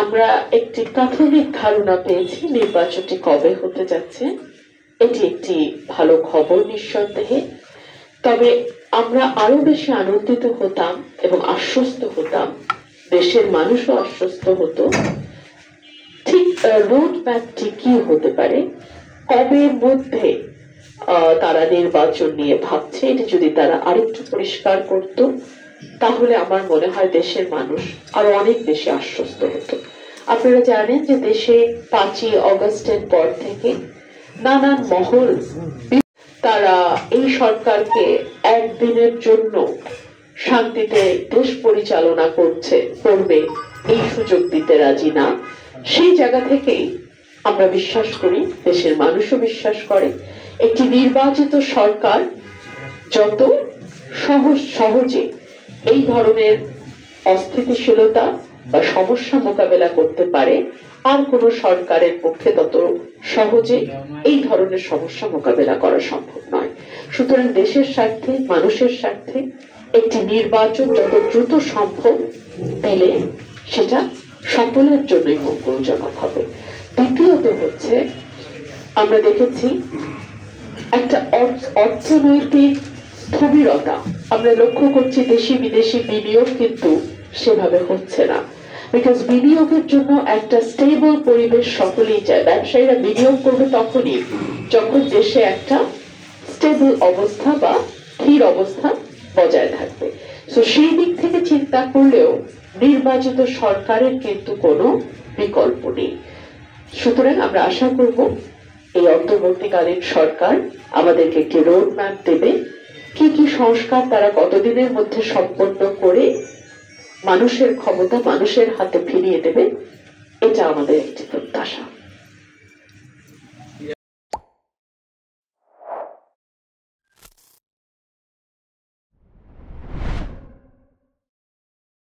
আমরা একটি প্রাথমিক ধারণা পেয়েছি নির্বাচনটি কবে হতে যাচ্ছে। এটি একটি ভালো খবর নিঃসন্দেহে। তবে আমরা আরো বেশি আনন্দিত হতাম এবং আশ্বস্ত হতাম, দেশের মানুষও আশ্বস্ত হতো, ঠিক রোড ম্যাপটি কি হতে পারে, কবের মধ্যে তারা নির্বাচন নিয়ে ভাবছে, এটি যদি তারা আরেকটু পরিষ্কার করত তাহলে আমার মনে হয় দেশের মানুষ আরো অনেক বেশি আশ্বস্ত হতো। আপনারা জানেন যে দেশে 5ই অগস্টের পর থেকে নানান মহল তারা এই সরকারকে একদিনের জন্য শান্তিতে দেশ পরিচালনা করবে এই সুযোগ দিতে রাজি না। সেই জায়গা থেকেই আমরা বিশ্বাস করি, দেশের মানুষও বিশ্বাস করে, একটি নির্বাচিত সরকার যত সহজে এই ধরনের অস্থিতিশীলতা বা সমস্যা মোকাবেলা করতে পারে, আর কোন সরকারের পক্ষে তত সহজে এই ধরনের সমস্যা মোকাবেলা করা সম্ভব নয়। সুতরাং দেশের স্বার্থে, মানুষের স্বার্থে একটি নির্বাচন যত দ্রুত সম্ভব দিলে সেটা সকলের জন্যই মঙ্গলজনক হবে। দ্বিতীয়ত হচ্ছে, আমরা দেখেছি একটা অর্থনৈতিক স্থবিরতা আমরা লক্ষ্য করছি, দেশি বিদেশি বিনিয়োগ কিন্তু সেভাবে হচ্ছে না। বিকজ বিনিয়োগের জন্য একটা স্টেবল পরিবেশ সকলেই চায়। ব্যবসায়ীরা বিনিয়োগ করবে তখনই যখন দেশে একটা স্টেবল অবস্থা বা স্থির অবস্থা বজায় থাকবে। তো সেই দিক থেকে চিন্তা করলেও নির্বাচিত সরকারের কিন্তু কোনো বিকল্প নেই। সুতরাং আমরা আশা করব এই অন্তর্বর্তীকালীন সরকার আমাদেরকে একটি রোড ম্যাপ দেবে, কি কি সংস্কার তারা কতদিনের মধ্যে সম্পন্ন করে মানুষের ক্ষমতা মানুষের হাতে ফিরিয়ে দেবে, এটা আমাদের একটি প্রত্যাশা।